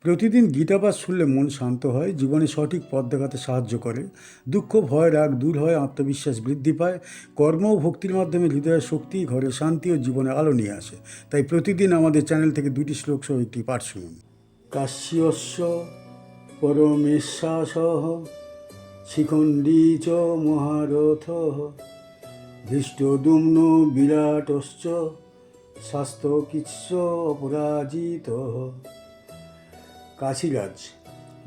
প্রতিদিন গীতাপাঠ শুনলে মন শান্ত হয়, জীবনে সঠিক পথ দেখাতে সাহায্য করে। দুঃখ, ভয়, রাগ দূর হয়, আত্মবিশ্বাস বৃদ্ধি পায়। কর্ম ও ভক্তির মাধ্যমে হৃদয়ের শক্তি, ঘরে শান্তি ও জীবনে আলো নিয়ে আসে। তাই প্রতিদিন আমাদের চ্যানেল থেকে 2টি শ্লোক সহ একটি পাঠ শুনুন। কাশ্যস্য পরমেশ্বাসঃ শিখণ্ডী চ মহারথঃ ধৃষ্টদ্যুম্ন বিরাটশ্চ শাস্তকিচ্ছ অপরাজিতঃ। কাশীরাজ,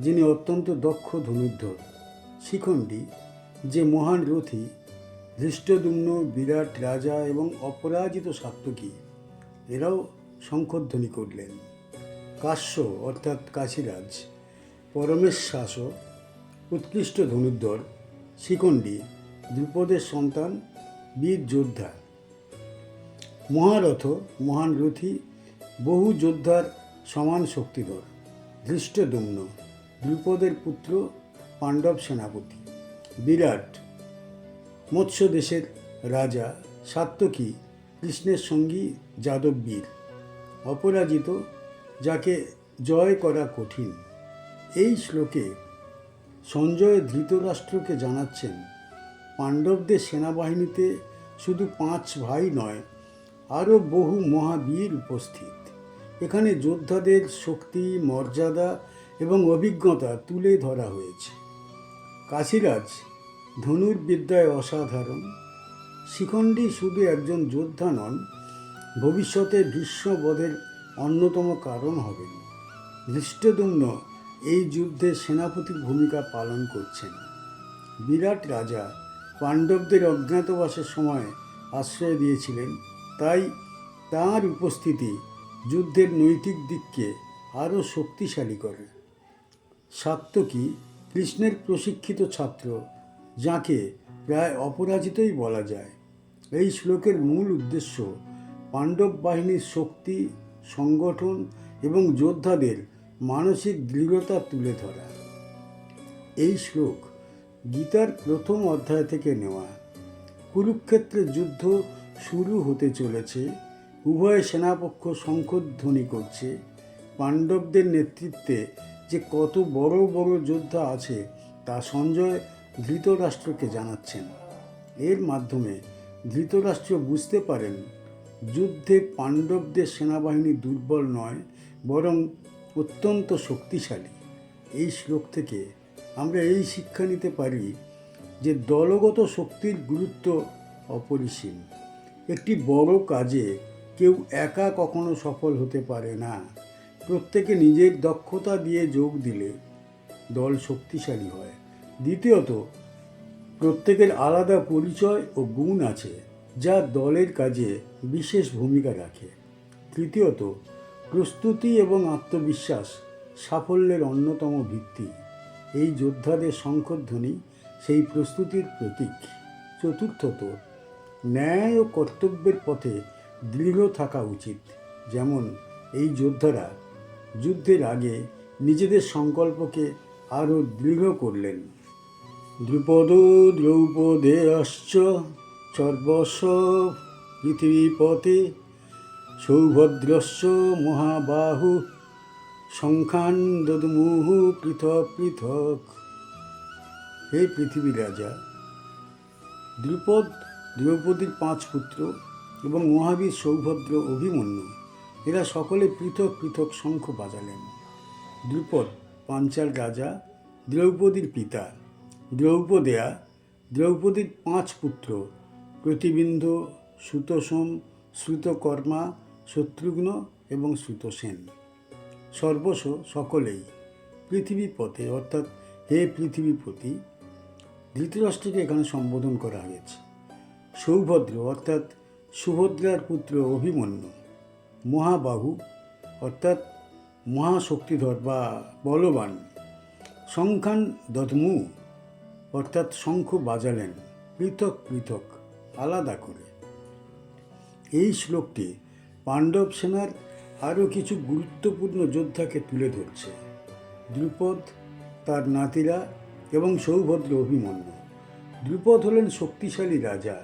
যিনি অত্যন্ত দক্ষ ধনুর্ধর; শিখণ্ডী, যে মহান রথী; ধৃষ্টদ্যুম্ন বিরাট রাজা এবং অপরাজিত সাত্যকী, এরাও শঙ্খধ্বনি করলেন। কাশ্য অর্থাৎ কাশীরাজ, পরমেশ্বাস উৎকৃষ্ট ধনুর্ধর; শিখণ্ডী, দ্রুপদের সন্তান, বীর যোদ্ধা; মহারথ, মহান রথী, বহু যোদ্ধার সমান শক্তিধর; ধৃষ্টদ্যুম্ন, দ্রুপদের পুত্র, পাণ্ডব সেনাপতি; বিরাট, মৎস্য দেশের রাজা; সাত্যকী, কৃষ্ণের সঙ্গী যাদব বীর; অপরাজিত, যাকে জয় করা কঠিন। এই শ্লোকে সঞ্জয় ধৃতরাষ্ট্রকে জানাচ্ছেন, পাণ্ডবদের সেনাবাহিনীতে শুধু 5 ভাই নয়, আরও বহু মহাবীর উপস্থিত। এখানে যোদ্ধাদের শক্তি, মর্যাদা এবং অভিজ্ঞতা তুলে ধরা হয়েছে। কাশীরাজ ধনুর্বিদ্যায় অসাধারণ; শিখণ্ডী শুধু একজন যোদ্ধা নন, ভবিষ্যতে ভীষ্মবধের অন্যতম কারণ হবেন। ধৃষ্টদ্যুম্ন এই যুদ্ধে সেনাপতির ভূমিকা পালন করছেন। বিরাট রাজা পাণ্ডবদের অজ্ঞাতবাসের সময় আশ্রয় দিয়েছিলেন, তাই তাঁর উপস্থিতি যুদ্ধের নৈতিক দিককে আরও শক্তিশালী করে। সাত্যকী, কৃষ্ণের প্রশিক্ষিত ছাত্র, যাকে প্রায় অপরাজিতই বলা যায়। এই শ্লোকের মূল উদ্দেশ্য পাণ্ডব বাহিনীর শক্তি, সংগঠন এবং যোদ্ধাদের মানসিক দৃঢ়তা তুলে ধরা। এই শ্লোক গীতার প্রথম অধ্যায় থেকে নেওয়া। কুরুক্ষেত্রের যুদ্ধ শুরু হতে চলেছে, উভয় সেনাপক্ষ শঙ্খধ্বনি করছে। পাণ্ডবদের নেতৃত্বে যে কত বড় বড় যোদ্ধা আছে তা সঞ্জয় ধৃতরাষ্ট্রকে জানাচ্ছেন। এর মাধ্যমে ধৃতরাষ্ট্র বুঝতে পারেন, যুদ্ধে পাণ্ডবদের সেনাবাহিনী দুর্বল নয়, বরং অত্যন্ত শক্তিশালী। এই শ্লোক থেকে আমরা এই শিক্ষা নিতে পারি যে দলগত শক্তির গুরুত্ব অপরিসীম। একটি বড় কাজে কেউ একা কখনো সফল হতে পারে না। প্রত্যেকে নিজের দক্ষতা দিয়ে যোগ দিলে দল শক্তিশালী হয়। দ্বিতীয়ত, প্রত্যেকের আলাদা পরিচয় ও গুণ আছে, যা দলের কাজে বিশেষ ভূমিকা রাখে। তৃতীয়ত, প্রস্তুতি এবং আত্মবিশ্বাস সাফল্যের অন্যতম ভিত্তি। এই যোদ্ধাদের শঙ্খধ্বনি সেই প্রস্তুতির প্রতীক। চতুর্থত, ন্যায় ও কর্তব্যের পথে দৃঢ় থাকা উচিত। যেমন এই যোদ্ধারা যুদ্ধের আগে নিজেদের সংকল্পকে আরও দৃঢ় করলেন। দ্রুপদ দ্রৌপদেয়শ্চ সর্বস্ব পৃথিবীপতে সৌভদ্রস্য মহাবাহু শঙ্খান দদ্মুঃ পৃথক পৃথক। হে পৃথিবী রাজা, দ্রুপদ, দ্রৌপদীর 5 পুত্র এবং মহাবীর সৌভদ্র, অভিমন্যু, এরা সকলে পৃথক পৃথক শঙ্খ বাজালেন। দ্রুপদ পাঞ্চাল রাজা, দ্রৌপদীর পিতা; দ্রৌপদেয়া, দ্রৌপদীর 5 পুত্র, প্রতিবিম্ব, সুতোষম, শ্রুতকর্মা, শত্রুঘ্ন এবং শ্রুতসেন। সর্বস্ব, সকলেই। পৃথিবীপথে অর্থাৎ হে পৃথিবীপতি। ধৃতরাষ্ট্রকে এখানে সম্বোধন করা হয়েছে। সৌভদ্র অর্থাৎ সুভদ্রার পুত্র অভিমন্যু। মহাবাহু অর্থাৎ মহাশক্তিধর বা বলবান। শঙ্খান দদ্মু অর্থাৎ শঙ্খ বাজালেন, পৃথক পৃথক, আলাদা করে। এই শ্লোকটি পাণ্ডব সেনার আরও কিছু গুরুত্বপূর্ণ যোদ্ধাকে তুলে ধরছে। দ্রুপদ, তার নাতিরা এবং সৌভদ্র, অভিমন্যু। দ্রুপদ হলেন শক্তিশালী রাজা।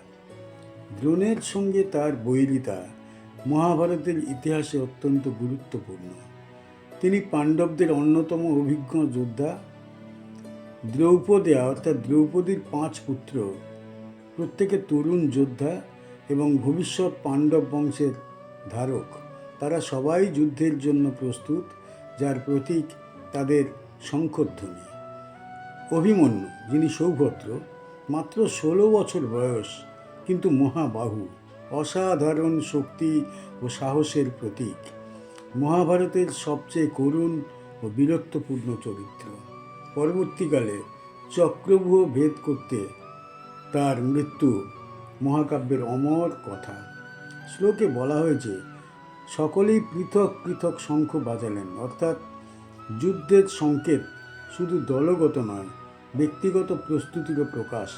দ্রোণের সঙ্গে তার বৈরিতা মহাভারতের ইতিহাসে অত্যন্ত গুরুত্বপূর্ণ। তিনি পাণ্ডবদের অন্যতম অভিজ্ঞ যোদ্ধা। দ্রৌপদী অর্থাৎ দ্রৌপদীর 5 পুত্র প্রত্যেকে তরুণ যোদ্ধা এবং ভবিষ্যৎ পাণ্ডব বংশের ধারক। তারা সবাই যুদ্ধের জন্য প্রস্তুত, যার প্রতীক তাদের শঙ্খধ্বনি। অভিমন্যু, যিনি সৌভদ্র, মাত্র 16 বছর বয়স, কিন্তু মহাবাহু, অসাধারণ শক্তি ও সাহসের প্রতীক। মহাভারতের সবচেয়ে করুণ ও বীরত্বপূর্ণ চরিত্র। পরবর্তীকালে চক্রব্যূহ ভেদ করতে তার মৃত্যু মহাকাব্যের অমর কথা। শ্লোকে বলা হয়েছে, সকলেই পৃথক পৃথক শঙ্খ বাজালেন, অর্থাৎ যুদ্ধের সংকেত শুধু দলগত নয়, ব্যক্তিগত প্রস্তুতিরও প্রকাশ।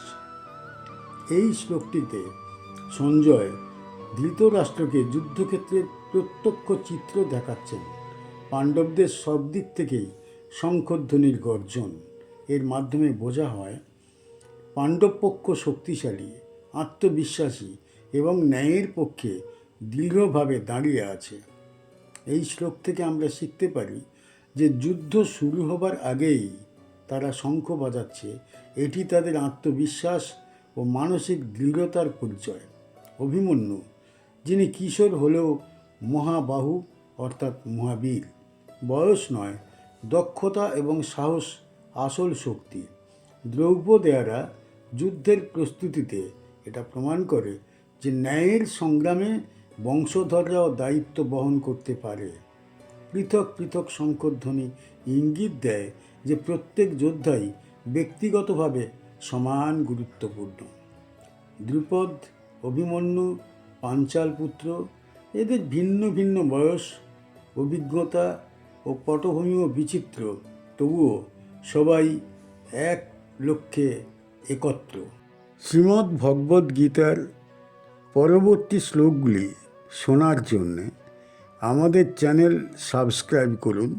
এই শ্লোকটিতে সঞ্জয় ধৃতরাষ্ট্রকে যুদ্ধক্ষেত্রের প্রত্যক্ষ চিত্র দেখাচ্ছেন। পাণ্ডবদের সব দিক থেকেই শঙ্খধ্বনির গর্জন। এর মাধ্যমে বোঝা হয় পাণ্ডব পক্ষ শক্তিশালী, আত্মবিশ্বাসী এবং ন্যায়ের পক্ষে দৃঢ়ভাবে দাঁড়িয়ে আছে। এই শ্লোক থেকে আমরা শিখতে পারি যে যুদ্ধ শুরু হবার আগেই তারা শঙ্খ বাজাচ্ছে, এটি তাদের আত্মবিশ্বাস ও মানসিক দৃঢ়তার পরিচয়। অভিমন্যু, যিনি কিশোর হলেও মহাবাহু অর্থাৎ মহাবীর, বয়স নয়, দক্ষতা এবং সাহস আসল শক্তি। দ্রৌপদেয়ারা যুদ্ধের প্রস্তুতিতে এটা প্রমাণ করে যে ন্যায়ের সংগ্রামে বংশধররাও দায়িত্ব বহন করতে পারে। পৃথক পৃথক শঙ্খধ্বনি ইঙ্গিত দেয় যে প্রত্যেক যোদ্ধাই ব্যক্তিগতভাবে সমান গুরুত্বপূর্ণ। দ্রুপদ, অভিমন্যু, পাঞ্চাল পুত্র, এদের ভিন্ন ভিন্ন বয়স, অভিজ্ঞতা ও পটভূমিও বিচিত্র, তবুও সবাই এক লক্ষ্যে একত্র। শ্রীমদ্ ভগবদ্ গীতার পরবর্তী শ্লোকগুলি শোনার জন্যে আমাদের চ্যানেল সাবস্ক্রাইব করুন।